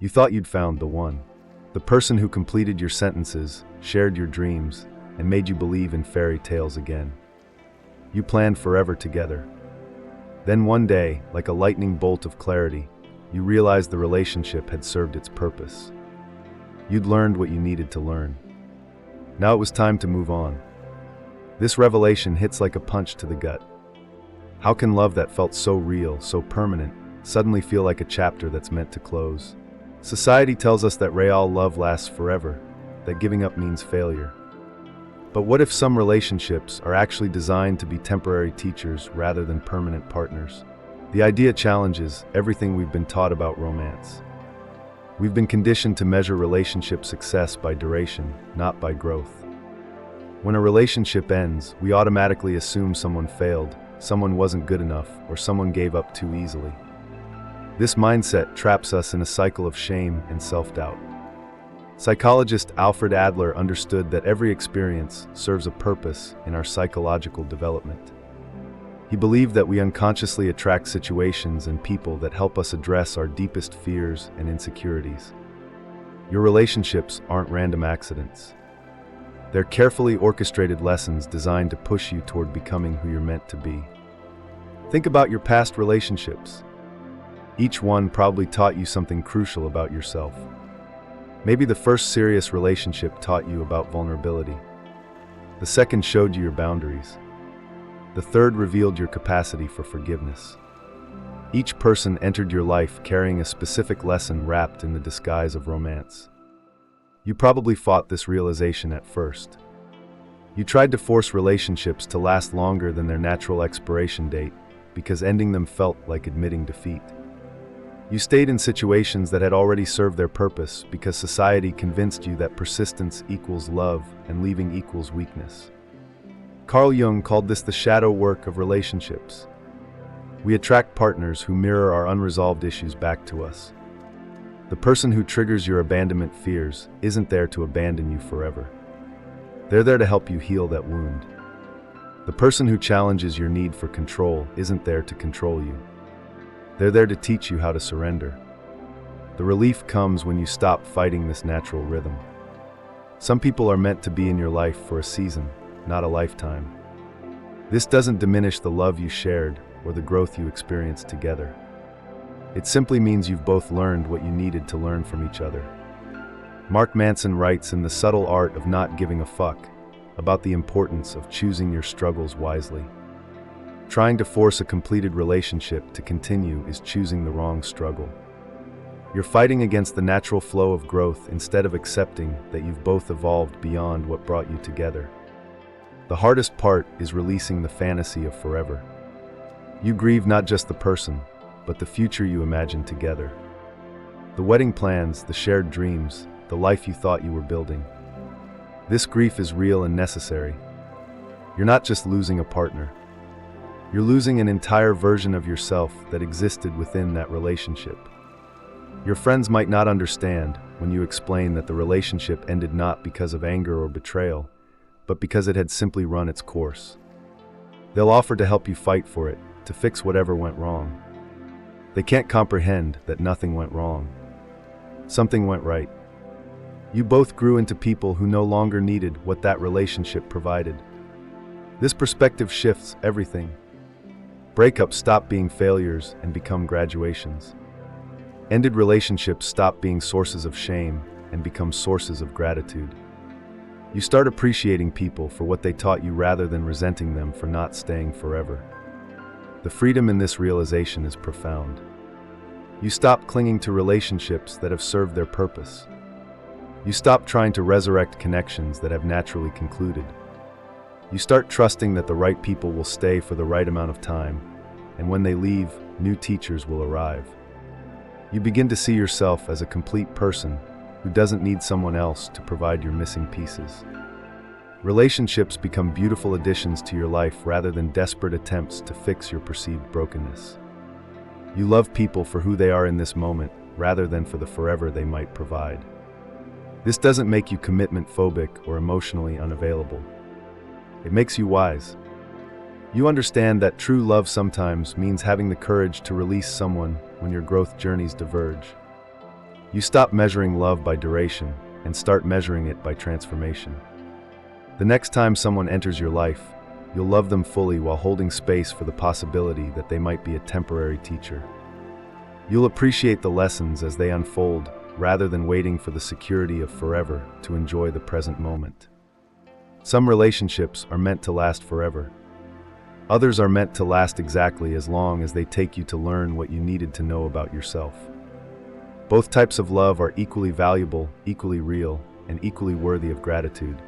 You thought you'd found the one. The person who completed your sentences, shared your dreams, and made you believe in fairy tales again. You planned forever together. Then one day, like a lightning bolt of clarity, you realized the relationship had served its purpose. You'd learned what you needed to learn. Now it was time to move on. This revelation hits like a punch to the gut. How can love that felt so real, so permanent, suddenly feel like a chapter that's meant to close? Society tells us that real love lasts forever, that giving up means failure. But what if some relationships are actually designed to be temporary teachers rather than permanent partners? The idea challenges everything we've been taught about romance. We've been conditioned to measure relationship success by duration, not by growth. When a relationship ends, we automatically assume someone failed, someone wasn't good enough, or someone gave up too easily. This mindset traps us in a cycle of shame and self-doubt. Psychologist Alfred Adler understood that every experience serves a purpose in our psychological development. He believed that we unconsciously attract situations and people that help us address our deepest fears and insecurities. Your relationships aren't random accidents. They're carefully orchestrated lessons designed to push you toward becoming who you're meant to be. Think about your past relationships. Each one probably taught you something crucial about yourself. Maybe the first serious relationship taught you about vulnerability. The second showed you your boundaries. The third revealed your capacity for forgiveness. Each person entered your life carrying a specific lesson wrapped in the disguise of romance. You probably fought this realization at first. You tried to force relationships to last longer than their natural expiration date because ending them felt like admitting defeat. You stayed in situations that had already served their purpose because society convinced you that persistence equals love and leaving equals weakness. Carl Jung called this the shadow work of relationships. We attract partners who mirror our unresolved issues back to us. The person who triggers your abandonment fears isn't there to abandon you forever. They're there to help you heal that wound. The person who challenges your need for control isn't there to control you. They're there to teach you how to surrender. The relief comes when you stop fighting this natural rhythm. Some people are meant to be in your life for a season, not a lifetime. This doesn't diminish the love you shared or the growth you experienced together. It simply means you've both learned what you needed to learn from each other. Mark Manson writes in The Subtle Art of Not Giving a Fuck about the importance of choosing your struggles wisely. Trying to force a completed relationship to continue is choosing the wrong struggle. You're fighting against the natural flow of growth instead of accepting that you've both evolved beyond what brought you together. The hardest part is releasing the fantasy of forever. You grieve not just the person, but the future you imagine together. The wedding plans, the shared dreams, the life you thought you were building. This grief is real and necessary. You're not just losing a partner. You're losing an entire version of yourself that existed within that relationship. Your friends might not understand when you explain that the relationship ended not because of anger or betrayal, but because it had simply run its course. They'll offer to help you fight for it, to fix whatever went wrong. They can't comprehend that nothing went wrong. Something went right. You both grew into people who no longer needed what that relationship provided. This perspective shifts everything. Breakups stop being failures and become graduations. Ended relationships stop being sources of shame and become sources of gratitude. You start appreciating people for what they taught you rather than resenting them for not staying forever. The freedom in this realization is profound. You stop clinging to relationships that have served their purpose. You stop trying to resurrect connections that have naturally concluded. You start trusting that the right people will stay for the right amount of time, and when they leave, new teachers will arrive. You begin to see yourself as a complete person who doesn't need someone else to provide your missing pieces. Relationships become beautiful additions to your life rather than desperate attempts to fix your perceived brokenness. You love people for who they are in this moment rather than for the forever they might provide. This doesn't make you commitment phobic or emotionally unavailable. It makes you wise. You understand that true love sometimes means having the courage to release someone when your growth journeys diverge. You stop measuring love by duration and start measuring it by transformation. The next time someone enters your life, you'll love them fully while holding space for the possibility that they might be a temporary teacher. You'll appreciate the lessons as they unfold, rather than waiting for the security of forever to enjoy the present moment. Some relationships are meant to last forever. Others are meant to last exactly as long as they take you to learn what you needed to know about yourself. Both types of love are equally valuable, equally real, and equally worthy of gratitude.